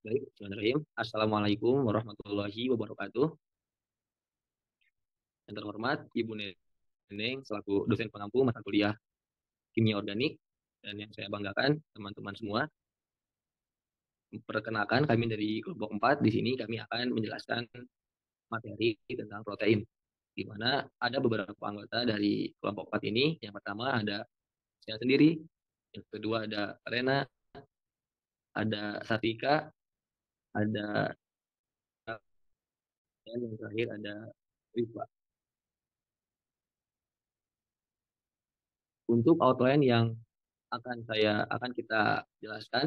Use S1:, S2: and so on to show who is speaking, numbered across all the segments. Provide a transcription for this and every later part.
S1: Baik, bismillahirrahmanirrahim. Assalamualaikum warahmatullahi wabarakatuh. Yang terhormat Ibu Neneng selaku dosen pengampu mata kuliah Kimia Organik dan yang saya banggakan teman-teman semua. Perkenalkan kami dari kelompok 4. Di sini kami akan menjelaskan materi tentang protein, di mana ada beberapa anggota dari kelompok 4 ini. Yang pertama ada saya sendiri, yang kedua ada Rena, ada Satika, ada dan yang terakhir ada Rifa. Untuk outline yang akan kita jelaskan,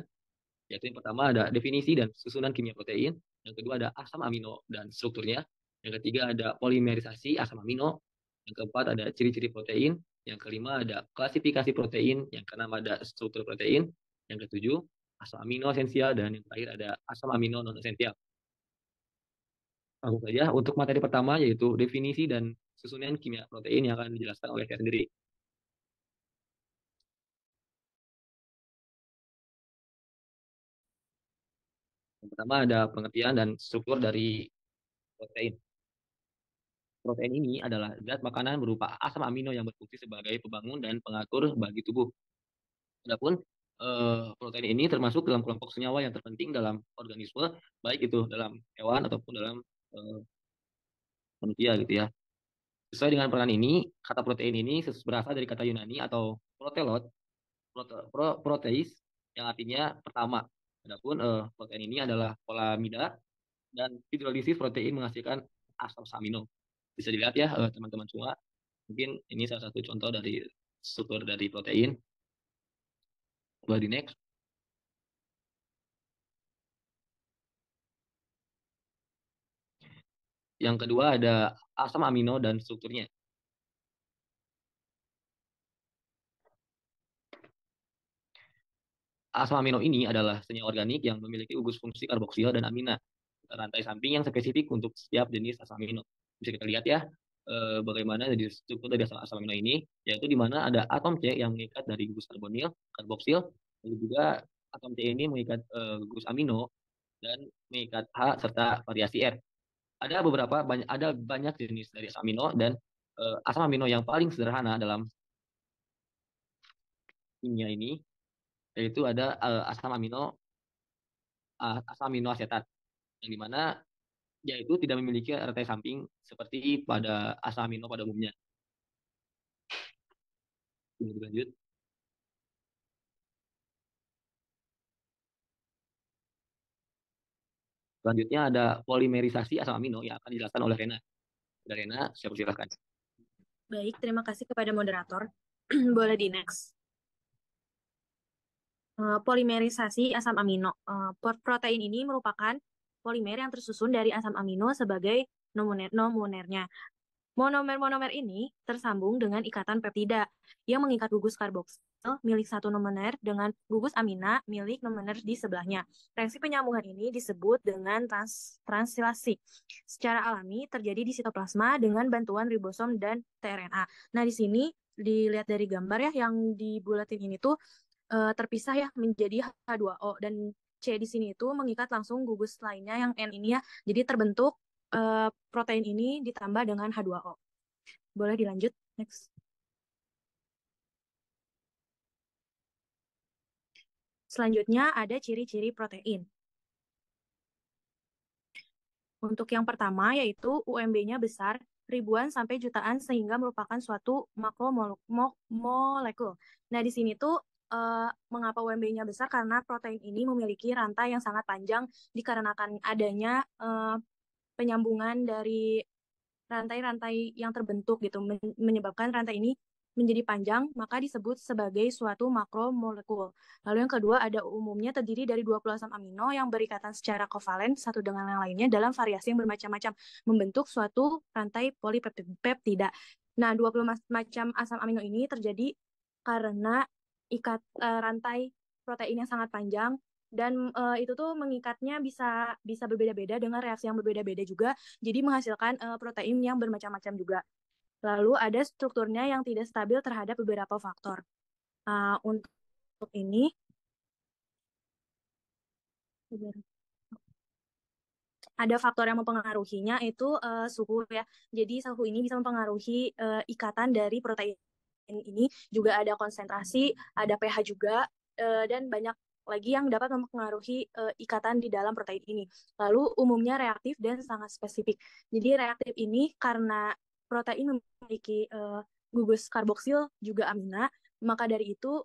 S1: yaitu yang pertama ada definisi dan susunan kimia protein, yang kedua ada asam amino dan strukturnya, yang ketiga ada polimerisasi asam amino, yang keempat ada ciri-ciri protein, yang kelima ada klasifikasi protein, yang keenam ada struktur protein, yang ketujuh asam amino esensial, dan yang terakhir ada asam amino non esensial. Langsung saja untuk materi pertama yaitu definisi dan susunan kimia protein yang akan dijelaskan oleh saya sendiri. Yang pertama ada pengertian dan struktur dari protein. Protein ini adalah zat makanan berupa asam amino yang berfungsi sebagai pembangun dan pengatur bagi tubuh. Adapun protein ini termasuk dalam kelompok senyawa yang terpenting dalam organisme, baik itu dalam hewan ataupun dalam eh, manusia gitu ya. Sesuai dengan peran ini, kata protein ini berasal dari kata Yunani atau protelot, proteis, yang artinya pertama. Adapun protein ini adalah polamida dan hidrolisis protein menghasilkan asam amino. Bisa dilihat ya teman-teman semua. Mungkin ini salah satu contoh dari struktur dari protein. Boleh di next. Yang kedua ada asam amino dan strukturnya. Asam amino ini adalah senyawa organik yang memiliki gugus fungsi karboksil dan amina, rantai samping yang spesifik untuk setiap jenis asam amino. Bisa kita lihat ya bagaimana dari struktur dari asam amino ini, yaitu di mana ada atom C yang mengikat dari gugus karbonil, karboksil, dan juga atom C ini mengikat gugus amino dan mengikat H serta variasi R. Ada banyak jenis dari asam amino, dan asam amino yang paling sederhana dalam kimia ini yaitu ada asam amino asetat, yang dimana dia itu tidak memiliki rantai samping seperti pada asam amino pada umumnya. Ini lanjut. Selanjutnya ada polimerisasi asam amino yang akan dijelaskan oleh Rena. Dari Rena, saya persilahkan.
S2: Baik, terima kasih kepada moderator. Boleh di next. Polimerisasi asam amino. Protein ini merupakan polimer yang tersusun dari asam amino sebagai nomonernya. Monomer-monomer ini tersambung dengan ikatan peptida yang mengikat gugus karboksil milik satu nomoner dengan gugus amina milik nomoner di sebelahnya. Reaksi penyambungan ini disebut dengan translasi. Secara alami terjadi di sitoplasma dengan bantuan ribosom dan tRNA. Nah, di sini dilihat dari gambar ya yang di buletin ini tuh terpisah ya menjadi H2O, dan C di sini itu mengikat langsung gugus lainnya yang N ini ya. Jadi terbentuk protein ini ditambah dengan H2O. Boleh dilanjut, next. Selanjutnya ada ciri-ciri protein. Untuk yang pertama yaitu UMB-nya besar, ribuan sampai jutaan sehingga merupakan suatu makromolekul. Nah, di sini tuh mengapa UMB-nya besar? Karena protein ini memiliki rantai yang sangat panjang dikarenakan adanya penyambungan dari rantai-rantai yang terbentuk gitu, menyebabkan rantai ini menjadi panjang, maka disebut sebagai suatu makromolekul. Lalu yang kedua, ada umumnya terdiri dari 20 asam amino yang berikatan secara kovalen satu dengan yang lainnya dalam variasi yang bermacam-macam, membentuk suatu rantai polipeptida. Nah, 20 macam asam amino ini terjadi karena rantai protein yang sangat panjang, dan itu tuh mengikatnya bisa bisa berbeda-beda dengan reaksi yang berbeda-beda juga, jadi menghasilkan protein yang bermacam-macam juga. Lalu ada strukturnya yang tidak stabil terhadap beberapa faktor. Untuk ini ada faktor yang mempengaruhinya itu suhu ya. Jadi suhu ini bisa mempengaruhi ikatan dari protein ini, juga ada konsentrasi, ada pH juga, dan banyak lagi yang dapat mempengaruhi ikatan di dalam protein ini. Lalu umumnya reaktif dan sangat spesifik. Jadi reaktif ini karena protein memiliki gugus karboksil juga amina, maka dari itu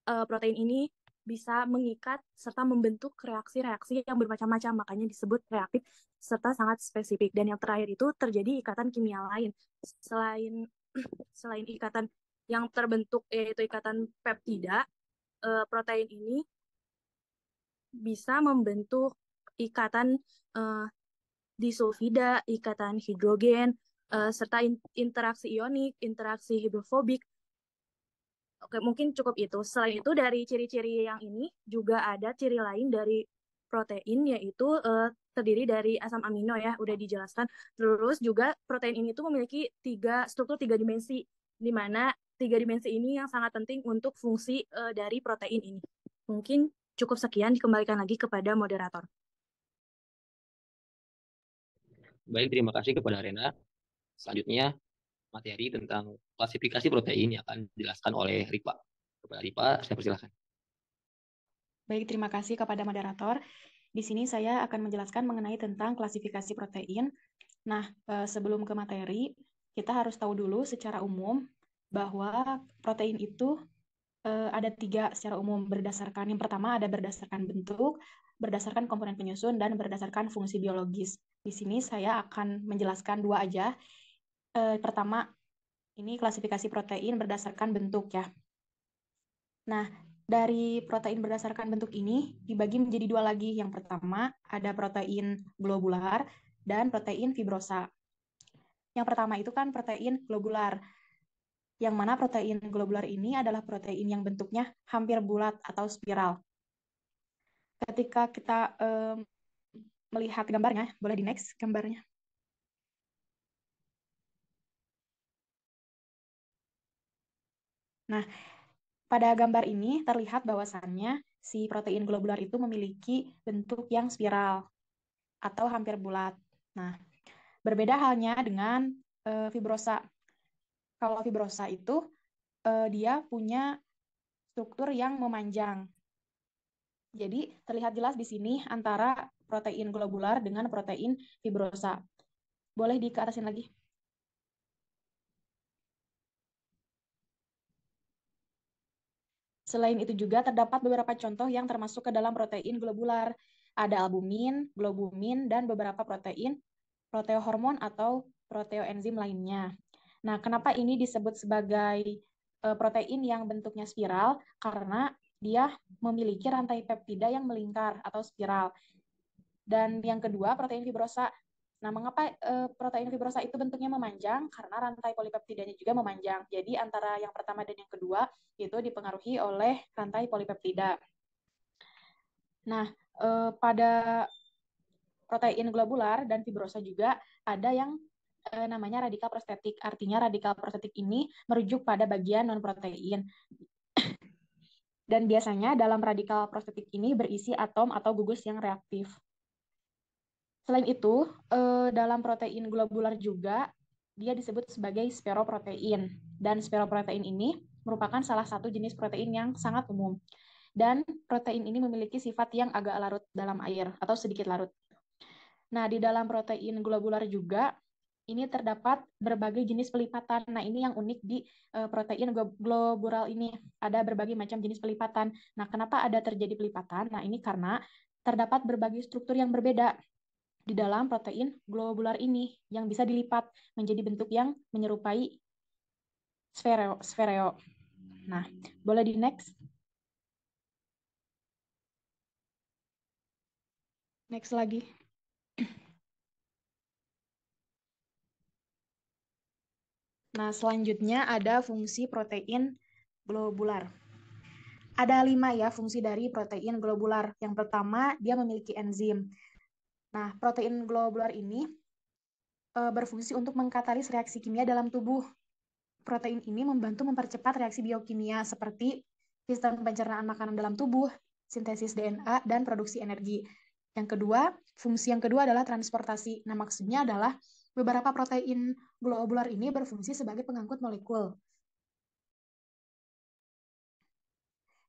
S2: protein ini bisa mengikat serta membentuk reaksi-reaksi yang bermacam-macam, makanya disebut reaktif serta sangat spesifik. Dan yang terakhir itu terjadi ikatan kimia lain selain selain ikatan yang terbentuk yaitu ikatan peptida. Protein ini bisa membentuk ikatan uh, disulfida, ikatan hidrogen, serta interaksi ionik, interaksi hidrofobik. Oke, mungkin cukup itu. Selain itu, dari ciri-ciri yang ini juga ada ciri lain dari protein, yaitu terdiri dari asam amino ya, udah dijelaskan. Terus juga protein ini tuh memiliki struktur tiga dimensi, di mana tiga dimensi ini yang sangat penting untuk fungsi dari protein ini. Mungkin cukup sekian, dikembalikan lagi kepada moderator.
S1: Baik, terima kasih kepada Rena. Selanjutnya, materi tentang klasifikasi protein yang akan dijelaskan oleh Ripa. Kepada Ripa, saya persilahkan.
S3: Baik, terima kasih kepada moderator. Di sini saya akan menjelaskan mengenai tentang klasifikasi protein. Nah, sebelum ke materi, kita harus tahu dulu secara umum bahwa protein itu ada 3 secara umum berdasarkan, yang pertama ada berdasarkan bentuk, berdasarkan komponen penyusun, dan berdasarkan fungsi biologis. Di sini saya akan menjelaskan 2 aja. Pertama, ini klasifikasi protein berdasarkan bentuk ya. Nah, dari protein berdasarkan bentuk ini dibagi menjadi 2 lagi. Yang pertama ada protein globular dan protein fibrosa. Yang pertama itu kan protein globular. Yang mana protein globular ini adalah protein yang bentuknya hampir bulat atau spiral. Ketika kita melihat gambarnya, boleh di next gambarnya. Nah, pada gambar ini terlihat bahwasannya si protein globular itu memiliki bentuk yang spiral atau hampir bulat. Nah, berbeda halnya dengan fibrosa. Kalau fibrosa itu dia punya struktur yang memanjang. Jadi terlihat jelas di sini antara protein globular dengan protein fibrosa. Boleh dikeatasin lagi? Selain itu juga terdapat beberapa contoh yang termasuk ke dalam protein globular. Ada albumin, globumin, dan beberapa protein proteohormon atau proteoenzim lainnya. Nah, kenapa ini disebut sebagai protein yang bentuknya spiral? Karena dia memiliki rantai peptida yang melingkar atau spiral. Dan yang kedua, protein fibrosa. Nah, mengapa protein fibrosa itu bentuknya memanjang? Karena rantai polipeptidanya juga memanjang. Jadi antara yang pertama dan yang kedua itu dipengaruhi oleh rantai polipeptida. Nah, pada protein globular dan fibrosa juga ada yang namanya radikal prostetik. Artinya radikal prostetik ini merujuk pada bagian non-protein. Dan biasanya dalam radikal prostetik ini berisi atom atau gugus yang reaktif. Selain itu, dalam protein globular juga dia disebut sebagai sferoprotein. Dan sferoprotein ini merupakan salah satu jenis protein yang sangat umum. Dan protein ini memiliki sifat yang agak larut dalam air atau sedikit larut. Nah, di dalam protein globular juga ini terdapat berbagai jenis pelipatan. Nah, ini yang unik di protein globular ini. Ada berbagai macam jenis pelipatan. Nah, kenapa ada terjadi pelipatan? Nah, ini karena terdapat berbagai struktur yang berbeda di dalam protein globular ini yang bisa dilipat menjadi bentuk yang menyerupai sfereo. Nah, boleh di next. Next lagi. Nah, selanjutnya ada fungsi protein globular. Ada 5 ya fungsi dari protein globular. Yang pertama, dia memiliki enzim. Nah, protein globular ini berfungsi untuk mengkatalis reaksi kimia dalam tubuh. Protein ini membantu mempercepat reaksi biokimia seperti sistem pencernaan makanan dalam tubuh, sintesis DNA, dan produksi energi. Yang kedua, fungsi yang kedua adalah transportasi. Nah, maksudnya adalah beberapa protein globular ini berfungsi sebagai pengangkut molekul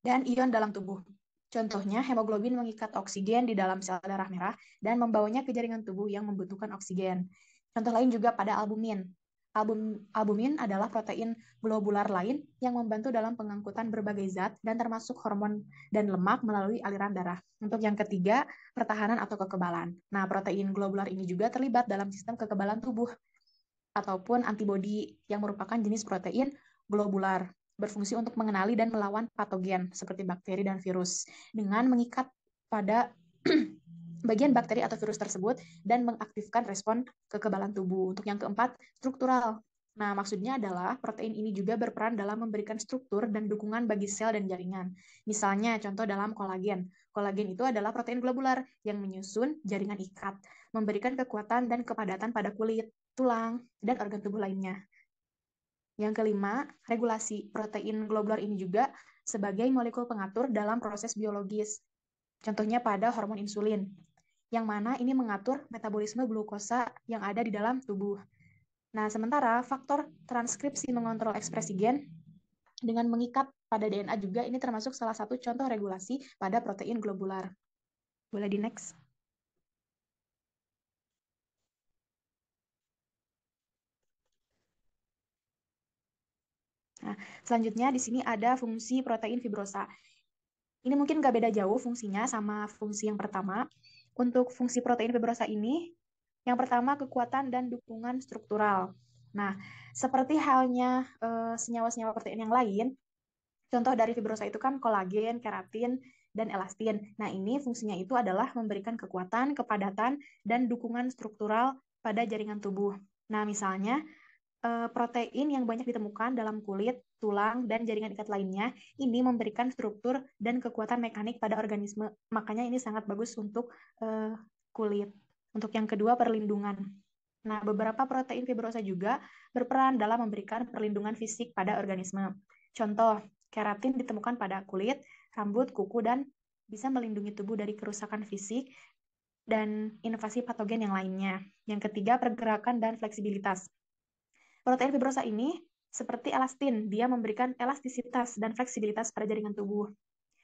S3: dan ion dalam tubuh. Contohnya, hemoglobin mengikat oksigen di dalam sel darah merah dan membawanya ke jaringan tubuh yang membutuhkan oksigen. Contoh lain juga pada albumin. Albumin adalah protein globular lain yang membantu dalam pengangkutan berbagai zat dan termasuk hormon dan lemak melalui aliran darah. Untuk yang ketiga, pertahanan atau kekebalan. Nah, protein globular ini juga terlibat dalam sistem kekebalan tubuh ataupun antibodi yang merupakan jenis protein globular, berfungsi untuk mengenali dan melawan patogen seperti bakteri dan virus dengan mengikat pada bagian bakteri atau virus tersebut dan mengaktifkan respon kekebalan tubuh. Untuk yang keempat, struktural. Nah, maksudnya adalah protein ini juga berperan dalam memberikan struktur dan dukungan bagi sel dan jaringan. Misalnya, contoh dalam kolagen. Kolagen itu adalah protein globular yang menyusun jaringan ikat, memberikan kekuatan dan kepadatan pada kulit, tulang, dan organ tubuh lainnya. Yang kelima, regulasi. Protein globular ini juga sebagai molekul pengatur dalam proses biologis. Contohnya pada hormon insulin, yang mana ini mengatur metabolisme glukosa yang ada di dalam tubuh. Nah, sementara faktor transkripsi mengontrol ekspresi gen dengan mengikat pada DNA juga ini termasuk salah satu contoh regulasi pada protein globular. Boleh di next. Nah, selanjutnya di sini ada fungsi protein fibrosa. Ini mungkin nggak beda jauh fungsinya sama fungsi yang pertama. Untuk fungsi protein fibrosa ini, yang pertama kekuatan dan dukungan struktural. Nah, seperti halnya senyawa-senyawa protein yang lain, contoh dari fibrosa itu kan kolagen, keratin, dan elastin. Nah, ini fungsinya itu adalah memberikan kekuatan, kepadatan, dan dukungan struktural pada jaringan tubuh. Nah, misalnya protein yang banyak ditemukan dalam kulit, tulang, dan jaringan ikat lainnya, ini memberikan struktur dan kekuatan mekanik pada organisme. Makanya ini sangat bagus untuk kulit. Untuk yang kedua, perlindungan. Nah, beberapa protein fibrosa juga berperan dalam memberikan perlindungan fisik pada organisme. Contoh, keratin ditemukan pada kulit, rambut, kuku, dan bisa melindungi tubuh dari kerusakan fisik dan invasi patogen yang lainnya. Yang ketiga, pergerakan dan fleksibilitas. Protein fibrosa ini seperti elastin, dia memberikan elastisitas dan fleksibilitas pada jaringan tubuh.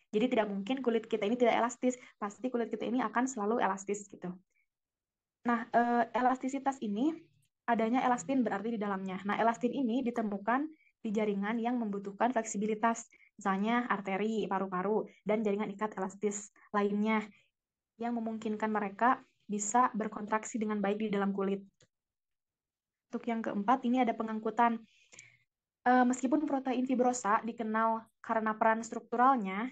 S3: Jadi tidak mungkin kulit kita ini tidak elastis, pasti kulit kita ini akan selalu elastis gitu. Nah, elastisitas ini adanya elastin berarti di dalamnya. Nah, elastin ini ditemukan di jaringan yang membutuhkan fleksibilitas, misalnya arteri, paru-paru, dan jaringan ikat elastis lainnya yang memungkinkan mereka bisa berkontraksi dengan baik di dalam kulit. Untuk yang keempat, ini ada pengangkutan. Meskipun protein fibrosa dikenal karena peran strukturalnya,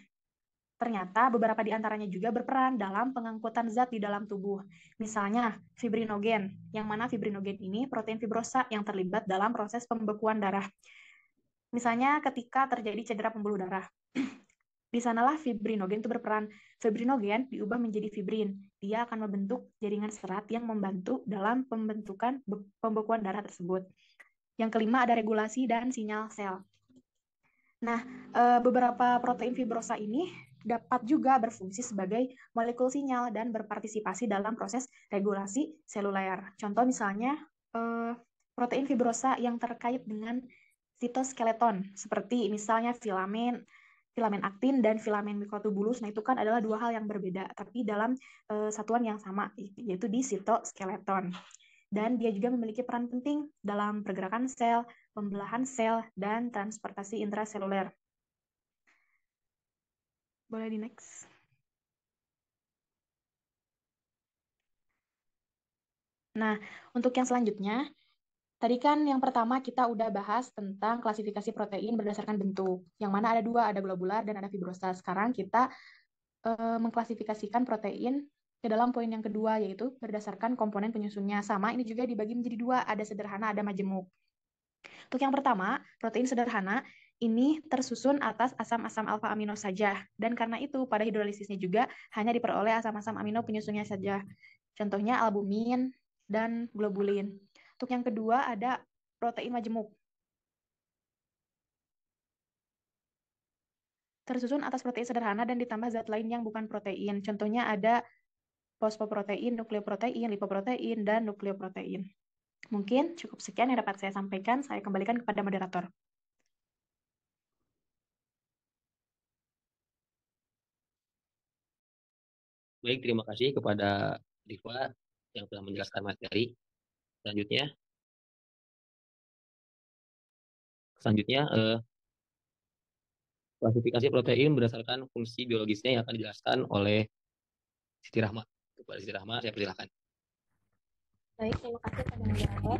S3: ternyata beberapa di antaranya juga berperan dalam pengangkutan zat di dalam tubuh. Misalnya, fibrinogen, yang mana fibrinogen ini protein fibrosa yang terlibat dalam proses pembekuan darah. Misalnya ketika terjadi cedera pembuluh darah. Di sanalah fibrinogen itu berperan. Fibrinogen diubah menjadi fibrin. Dia akan membentuk jaringan serat yang membantu dalam pembentukan pembekuan darah tersebut. Yang kelima ada regulasi dan sinyal sel. Nah, beberapa protein fibrosa ini dapat juga berfungsi sebagai molekul sinyal dan berpartisipasi dalam proses regulasi seluler. Contoh misalnya protein fibrosa yang terkait dengan sitoskeleton, seperti misalnya filamen aktin dan filamen mikrotubulus. Nah, itu kan adalah dua hal yang berbeda, tapi dalam satuan yang sama, yaitu di sitoskeleton. Dan dia juga memiliki peran penting dalam pergerakan sel, pembelahan sel, dan transportasi intraseluler. Boleh di next. Nah, untuk yang selanjutnya, tadi kan yang pertama kita udah bahas tentang klasifikasi protein berdasarkan bentuk. Yang mana ada dua, ada globular dan ada fibrosa. Sekarang kita mengklasifikasikan protein ke dalam poin yang kedua, yaitu berdasarkan komponen penyusunnya. Sama, ini juga dibagi menjadi dua, ada sederhana, ada majemuk. Untuk yang pertama, protein sederhana ini tersusun atas asam-asam alfa amino saja. Dan karena itu, pada hidrolisisnya juga hanya diperoleh asam-asam amino penyusunnya saja. Contohnya albumin dan globulin. Untuk yang kedua, ada protein majemuk. Tersusun atas protein sederhana dan ditambah zat lain yang bukan protein. Contohnya ada fosfoprotein, nukleoprotein, lipoprotein, dan nukleoprotein. Mungkin cukup sekian yang dapat saya sampaikan. Saya kembalikan kepada moderator.
S1: Baik, terima kasih kepada Rifa yang telah menjelaskan materi. Selanjutnya, klasifikasi protein berdasarkan fungsi biologisnya yang akan dijelaskan oleh Siti Rahma. Kepada Siti Rahma, saya persilahkan.
S2: Baik, terima kasih kepada moderator.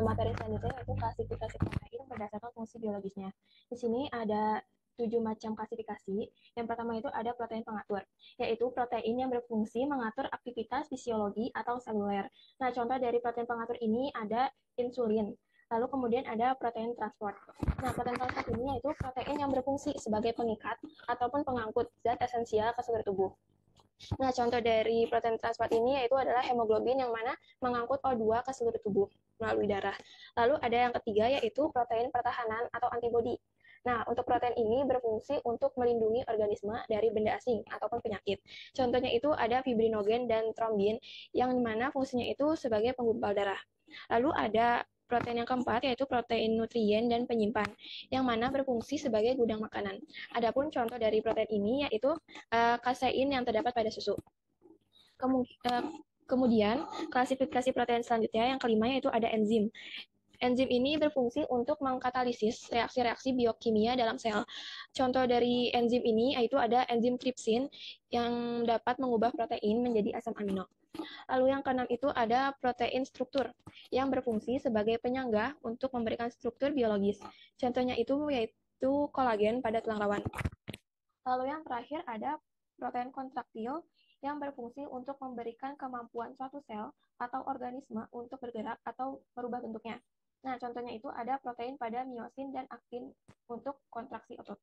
S2: Materi selanjutnya yaitu klasifikasi protein berdasarkan fungsi biologisnya. Di sini ada 7 macam klasifikasi. Yang pertama itu ada protein pengatur, yaitu protein yang berfungsi mengatur aktivitas fisiologi atau seluler. Nah, contoh dari protein pengatur ini ada insulin. Lalu kemudian ada protein transport. Nah, protein transport ini yaitu protein yang berfungsi sebagai pengikat ataupun pengangkut zat esensial ke seluruh tubuh. Nah, contoh dari protein transport ini yaitu adalah hemoglobin yang mana mengangkut O2 ke seluruh tubuh melalui darah. Lalu ada yang ketiga yaitu protein pertahanan atau antibodi. Nah, untuk protein ini berfungsi untuk melindungi organisme dari benda asing ataupun penyakit. Contohnya itu ada fibrinogen dan trombin yang mana fungsinya itu sebagai penggumpal darah. Lalu ada protein yang keempat yaitu protein nutrien dan penyimpan yang mana berfungsi sebagai gudang makanan. Adapun contoh dari protein ini yaitu kasein yang terdapat pada susu. Kemudian, klasifikasi protein selanjutnya yang kelima yaitu ada enzim. Enzim ini berfungsi untuk mengkatalisis reaksi-reaksi biokimia dalam sel. Contoh dari enzim ini yaitu ada enzim tripsin yang dapat mengubah protein menjadi asam amino. Lalu yang keenam itu ada protein struktur yang berfungsi sebagai penyangga untuk memberikan struktur biologis. Contohnya itu yaitu kolagen pada tulang rawan. Lalu yang terakhir ada protein kontraktil yang berfungsi untuk memberikan kemampuan suatu sel atau organisme untuk bergerak atau merubah bentuknya. Nah, contohnya itu ada protein pada miosin dan aktin untuk kontraksi otot.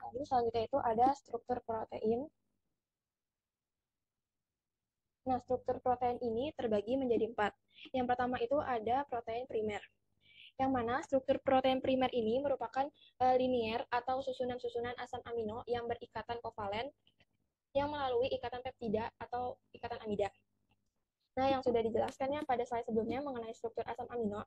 S2: Lalu selanjutnya itu ada struktur protein. Nah, struktur protein ini terbagi menjadi 4. Yang pertama itu ada protein primer. Yang mana struktur protein primer ini merupakan linier atau susunan-susunan asam amino yang berikatan kovalen yang melalui ikatan peptida atau ikatan amida. Nah, yang sudah dijelaskannya pada slide sebelumnya mengenai struktur asam amino,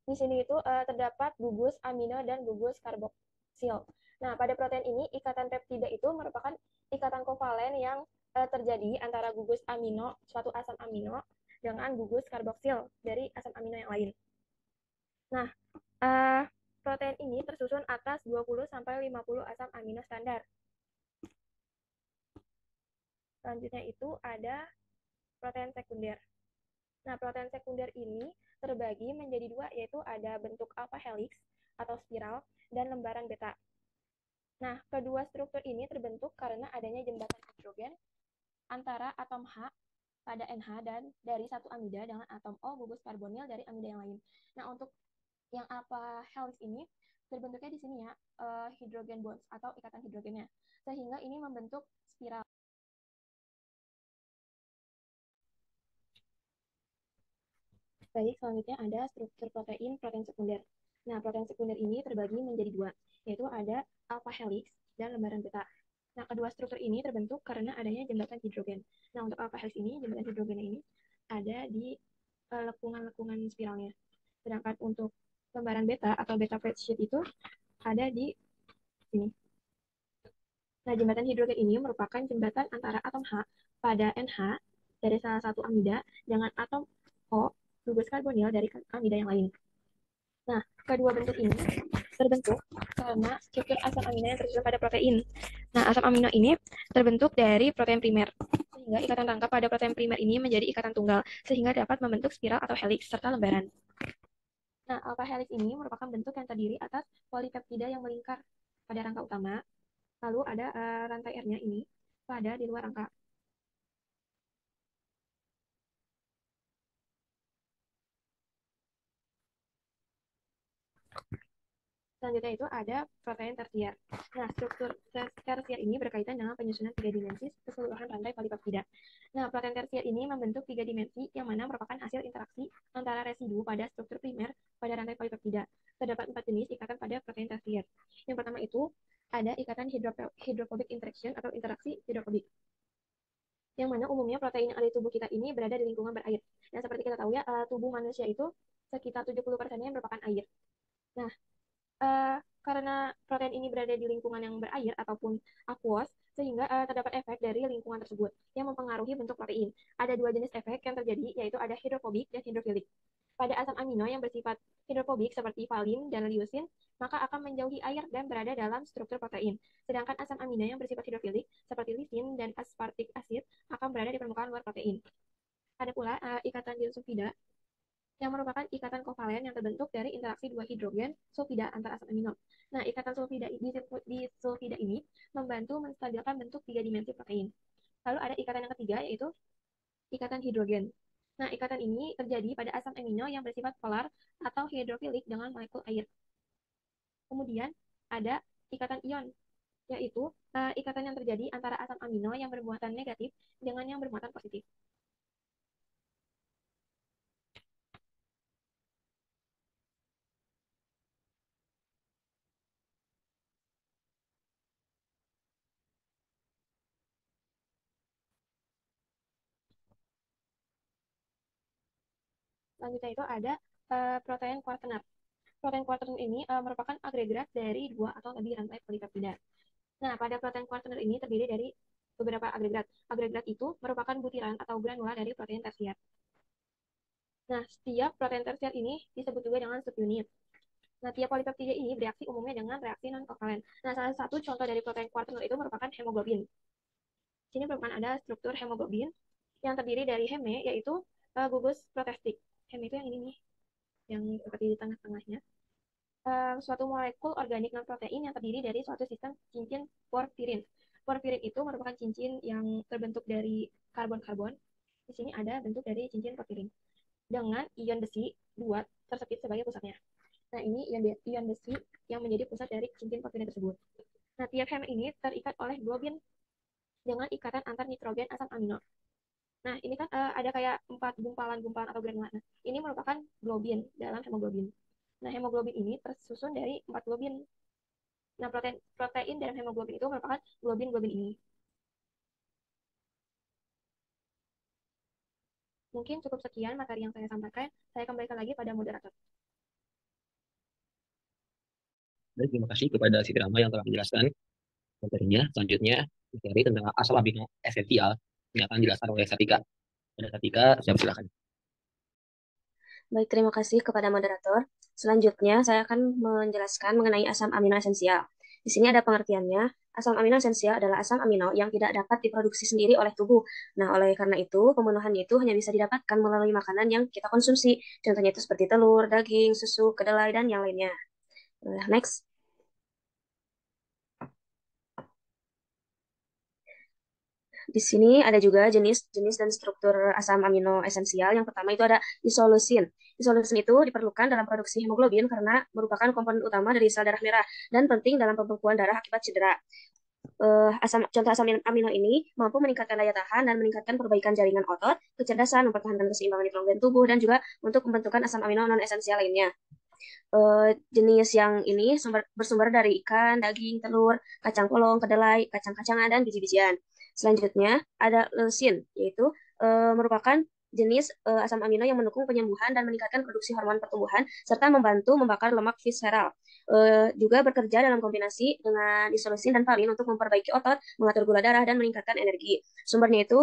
S2: di sini itu terdapat gugus amino dan gugus karboksil. Nah, pada protein ini, ikatan peptida itu merupakan ikatan kovalen yang terjadi antara gugus amino, suatu asam amino, dengan gugus karboksil dari asam amino yang lain. Nah, protein ini tersusun atas 20-50 asam amino standar. Selanjutnya itu ada protein sekunder. Nah, protein sekunder ini terbagi menjadi 2, yaitu ada bentuk alpha helix atau spiral dan lembaran beta. Nah, kedua struktur ini terbentuk karena adanya jembatan hidrogen antara atom H pada NH dan dari satu amida dengan atom O gugus karbonil dari amida yang lain. Nah, untuk yang alpha helix ini terbentuknya di sini ya, hidrogen bonds atau ikatan hidrogennya. Sehingga ini membentuk spiral. Baik, selanjutnya ada struktur protein sekunder. Nah, protein sekunder ini terbagi menjadi 2, yaitu ada alpha helix dan lembaran beta. Nah, kedua struktur ini terbentuk karena adanya jembatan hidrogen. Nah, untuk alpha helix ini, jembatan hidrogennya ini ada di lekungan-lekungan spiralnya. Sedangkan untuk lembaran beta atau beta plate sheet itu ada di sini. Nah, jembatan hidrogen ini merupakan jembatan antara atom H pada NH dari salah satu amida dengan atom O gugus karbonil dari amida yang lain. Nah, kedua bentuk ini terbentuk karena struktur asam amino yang tersusun pada protein. Nah, asam amino ini terbentuk dari protein primer, sehingga ikatan rangka pada protein primer ini menjadi ikatan tunggal, sehingga dapat membentuk spiral atau helix serta lembaran. Nah, alpha helix ini merupakan bentuk yang terdiri atas polipeptida yang melingkar pada rangka utama, lalu ada rantai R-nya ini pada di luar rangka. Selanjutnya itu ada protein tersier. Nah, struktur tersier ini berkaitan dengan penyusunan 3 dimensi keseluruhan rantai polipeptida. Nah, protein tersier ini membentuk 3 dimensi yang mana merupakan hasil interaksi antara
S4: antara residu pada struktur primer pada rantai polipeptida. Terdapat 4 jenis ikatan pada protein tersier. Yang pertama itu ada ikatan hidrofobic interaction atau interaksi hidrofobik, yang mana umumnya protein yang ada di tubuh kita ini berada di lingkungan berair. Nah, seperti kita tahu ya, tubuh manusia itu sekitar 70%-nya merupakan air. Nah, karena protein ini berada di lingkungan yang berair ataupun aqueous, sehingga terdapat efek dari lingkungan tersebut yang mempengaruhi bentuk protein. Ada 2 jenis efek yang terjadi, yaitu ada hidrofobik dan hidrofilik. Pada asam amino yang bersifat hidrofobik seperti valin dan leucin, maka akan menjauhi air dan berada dalam struktur protein. Sedangkan asam amino yang bersifat hidrofilik seperti lisin dan aspartic acid akan berada di permukaan luar protein. Ada pula ikatan disulfida yang merupakan ikatan kovalen yang terbentuk dari interaksi 2 hidrogen sulfida antar asam amino. Nah, ikatan sulfida di sulfida ini membantu menstabilkan bentuk 3 dimensi protein. Lalu ada ikatan yang ketiga, yaitu ikatan hidrogen. Nah, ikatan ini terjadi pada asam amino yang bersifat polar atau hidrofilik dengan molekul air. Kemudian ada ikatan ion, yaitu ikatan yang terjadi antara asam amino yang bermuatan negatif dengan yang bermuatan positif. Selanjutnya itu ada protein quaternar. Protein quaternar ini merupakan agregat dari 2 atau lebih rantai polipeptida. Nah, pada protein quaternar ini terdiri dari beberapa agregat. Agregat itu merupakan butiran atau granula dari protein tersier. Nah, setiap protein tersier ini disebut juga dengan subunit. Nah, tiap polipeptida ini bereaksi umumnya dengan reaksi non-kovalen. Nah, salah satu contoh dari protein quaternar itu merupakan hemoglobin. Di sini merupakan ada struktur hemoglobin yang terdiri dari heme, yaitu gugus protestik. Heme itu yang ini nih, yang seperti di tengah-tengahnya. Suatu molekul organik non-protein yang terdiri dari suatu sistem cincin porfirin. Porfirin itu merupakan cincin yang terbentuk dari karbon-karbon. Di sini ada bentuk dari cincin porfirin dengan ion besi 2 tersepit sebagai pusatnya. Nah, ini ion besi yang menjadi pusat dari cincin porfirin tersebut. Nah, tiap heme ini terikat oleh globin dengan ikatan antar nitrogen asam amino. Nah, ini kan ada kayak 4 gumpalan-gumpalan atau granula. Nah, ini merupakan globin dalam hemoglobin. Nah, hemoglobin ini tersusun dari 4 globin. Nah, protein dalam hemoglobin itu merupakan globin-globin ini. Mungkin cukup sekian materi yang saya sampaikan. Saya kembalikan lagi pada moderator.
S1: Baik, terima kasih kepada Siti Rama yang telah menjelaskan materinya. Selanjutnya, materi tentang asam amino esensial yang akan dijelaskan oleh Satika. Pada Satika, silakan.
S5: Baik, terima kasih kepada moderator. Selanjutnya, saya akan menjelaskan mengenai asam amino esensial. Di sini ada pengertiannya. Asam amino esensial adalah asam amino yang tidak dapat diproduksi sendiri oleh tubuh. Nah, oleh karena itu, pemenuhannya itu hanya bisa didapatkan melalui makanan yang kita konsumsi. Contohnya itu seperti telur, daging, susu, kedelai, dan yang lainnya. Next. Di sini ada juga jenis-jenis dan struktur asam amino esensial. Yang pertama itu ada isolusin. Isolusin itu diperlukan dalam produksi hemoglobin karena merupakan komponen utama dari sel darah merah dan penting dalam pembekuan darah akibat cedera. Contoh asam amino ini mampu meningkatkan daya tahan dan meningkatkan perbaikan jaringan otot, kecerdasan, mempertahankan keseimbangan di organ tubuh, dan juga untuk pembentukan asam amino non esensial lainnya. Jenis yang ini bersumber dari ikan, daging, telur, kacang polong, kedelai, kacang-kacangan, dan biji-bijian. Selanjutnya ada leucin, yaitu merupakan jenis asam amino yang mendukung penyembuhan dan meningkatkan produksi hormon pertumbuhan serta membantu membakar lemak visceral. Juga bekerja dalam kombinasi dengan isoleucin dan valin untuk memperbaiki otot, mengatur gula darah, dan meningkatkan energi. Sumbernya itu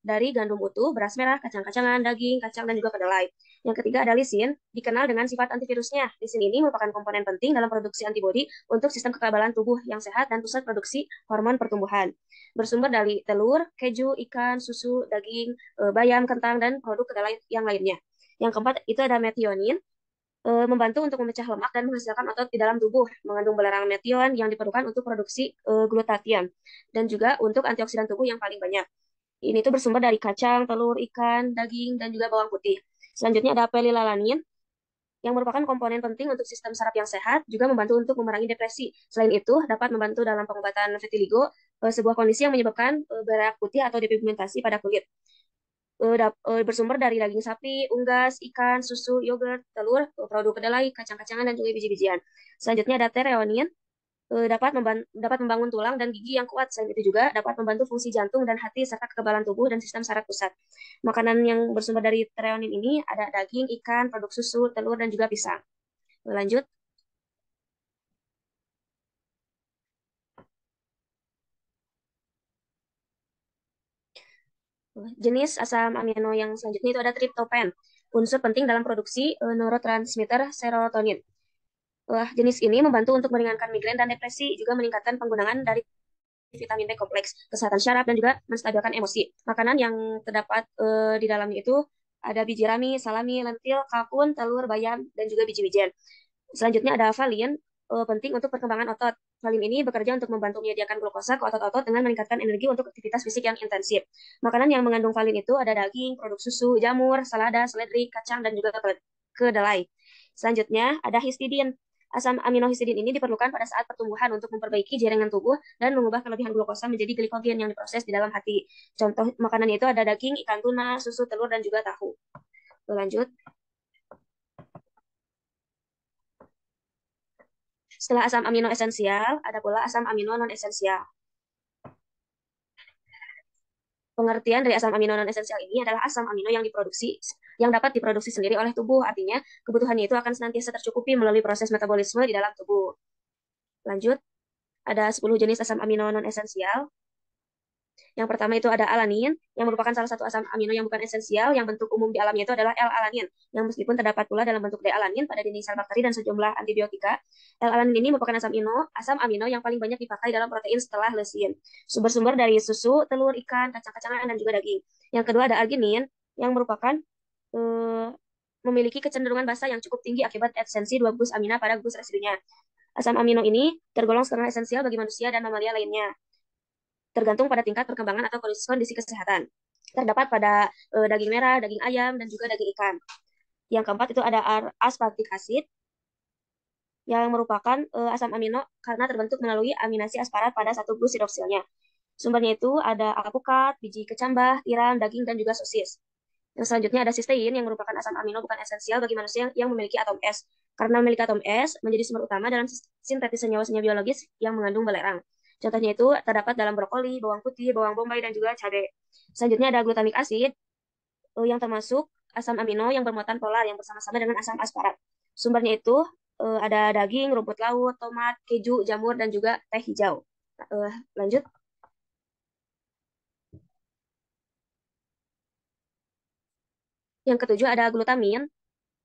S5: dari gandum utuh, beras merah, kacang-kacangan, daging, kacang, dan juga kedelai. Yang ketiga ada lisin, dikenal dengan sifat antivirusnya. Lisin ini merupakan komponen penting dalam produksi antibodi untuk sistem kekebalan tubuh yang sehat dan pusat produksi hormon pertumbuhan. Bersumber dari telur, keju, ikan, susu, daging, bayam, kentang, dan produk kedelai yang lainnya. Yang keempat itu ada metionin, membantu untuk memecah lemak dan menghasilkan otot di dalam tubuh, mengandung belerang metion yang diperlukan untuk produksi glutathione, dan juga untuk antioksidan tubuh yang paling banyak. Ini tuh bersumber dari kacang, telur, ikan, daging, dan juga bawang putih. Selanjutnya ada pelilalanin, yang merupakan komponen penting untuk sistem saraf yang sehat, juga membantu untuk memerangi depresi. Selain itu, dapat membantu dalam pengobatan vitiligo, sebuah kondisi yang menyebabkan berak putih atau depigmentasi pada kulit. bersumber dari daging sapi, unggas, ikan, susu, yogurt, telur, produk kedelai, kacang-kacangan, dan juga biji-bijian. Selanjutnya ada treonin, dapat membangun tulang dan gigi yang kuat. Selain itu juga dapat membantu fungsi jantung dan hati serta kekebalan tubuh dan sistem saraf pusat. Makanan yang bersumber dari treonin ini ada daging, ikan, produk susu, telur, dan juga pisang. Lanjut. Jenis asam amino yang selanjutnya itu ada triptopan, unsur penting dalam produksi neurotransmitter serotonin. Jenis ini membantu untuk meringankan migrain dan depresi, juga meningkatkan penggunaan dari vitamin B kompleks, kesehatan syaraf, dan juga menstabilkan emosi. Makanan yang terdapat di dalamnya itu ada biji rami, salami, lentil, kalkun, telur, bayam, dan juga biji-bijian. Selanjutnya ada valin, penting untuk perkembangan otot. Valin ini bekerja untuk membantu menyediakan glukosa ke otot-otot dengan meningkatkan energi untuk aktivitas fisik yang intensif. Makanan yang mengandung valin itu ada daging, produk susu, jamur, selada, seledri, kacang, dan juga kedelai. Selanjutnya ada histidin. Asam amino histidin ini diperlukan pada saat pertumbuhan untuk memperbaiki jaringan tubuh dan mengubah kelebihan glukosa menjadi glikogen yang diproses di dalam hati. Contoh makanannya itu ada daging, ikan tuna, susu, telur, dan juga tahu. Lanjut. Setelah asam amino esensial, ada pula asam amino non-esensial. Pengertian dari asam amino non-esensial ini adalah asam amino yang dapat diproduksi sendiri oleh tubuh. Artinya, kebutuhannya itu akan senantiasa tercukupi melalui proses metabolisme di dalam tubuh. Lanjut, ada 10 jenis asam amino non-esensial. Yang pertama itu ada alanin, yang merupakan salah satu asam amino yang bukan esensial, yang bentuk umum di alamnya itu adalah L-alanin, yang meskipun terdapat pula dalam bentuk D-alanin pada dinding sel bakteri dan sejumlah antibiotika. L-alanin ini merupakan asam amino yang paling banyak dipakai dalam protein setelah leusin. Sumber-sumber dari susu, telur, ikan, kacang-kacangan, dan juga daging. Yang kedua ada arginin, yang merupakan memiliki kecenderungan basa yang cukup tinggi akibat absensi dua gugus amina pada gugus residunya. Asam amino ini tergolong setengah esensial bagi manusia dan mamalia lainnya, tergantung pada tingkat perkembangan atau kondisi kesehatan. Terdapat pada daging merah, daging ayam, dan juga daging ikan. Yang keempat itu ada aspartic acid, yang merupakan asam amino karena terbentuk melalui aminasi asparat pada satu glucidoksilnya. Sumbernya itu ada alpukat, biji kecambah, tiram, daging, dan juga sosis. Yang selanjutnya ada sistein, yang merupakan asam amino bukan esensial bagi manusia yang memiliki atom S. Karena memiliki atom S, menjadi sumber utama dalam sintetis senyawa-senyawa biologis yang mengandung belerang. Contohnya itu terdapat dalam brokoli, bawang putih, bawang bombay, dan juga cabai. Selanjutnya ada glutamic acid, yang termasuk asam amino yang bermuatan polar yang bersama-sama dengan asam asparat. Sumbernya itu ada daging, rumput laut, tomat, keju, jamur, dan juga teh hijau. Lanjut. Yang ketujuh ada glutamin,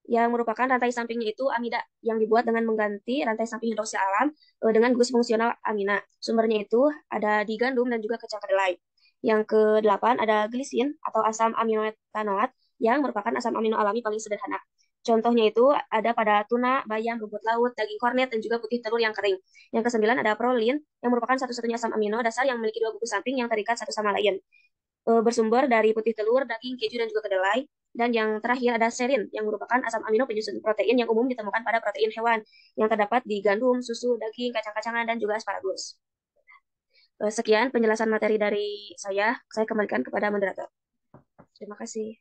S5: yang merupakan rantai sampingnya itu amida, yang dibuat dengan mengganti rantai samping hidroksil alam dengan gus fungsional amina. Sumbernya itu ada di gandum dan juga kacang kedelai. Yang kedelapan ada glisin atau asam aminoetanoat, yang merupakan asam amino alami paling sederhana. Contohnya itu ada pada tuna, bayam, rumput laut, daging kornet, dan juga putih telur yang kering. Yang kesembilan ada prolin, yang merupakan satu-satunya asam amino dasar yang memiliki dua gugus samping yang terikat satu sama lain. Bersumber dari putih telur, daging, keju, dan juga kedelai. Dan yang terakhir ada serin, yang merupakan asam amino penyusun protein yang umum ditemukan pada protein hewan, yang terdapat di gandum, susu, daging, kacang-kacangan, dan juga asparagus. Sekian penjelasan materi dari saya kembalikan kepada moderator. Terima kasih.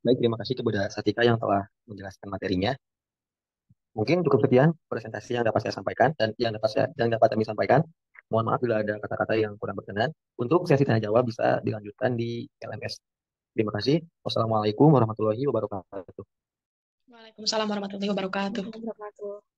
S1: Baik, terima kasih kepada Satika yang telah menjelaskan materinya. Mungkin cukup sekian presentasi yang dapat saya sampaikan dan yang dapat kami sampaikan. Mohon maaf bila ada kata-kata yang kurang berkenan. Untuk sesi tanya jawab bisa dilanjutkan di LMS. Terima kasih. Wassalamualaikum warahmatullahi wabarakatuh.
S3: Waalaikumsalam warahmatullahi wabarakatuh.
S5: Wabarakatuh.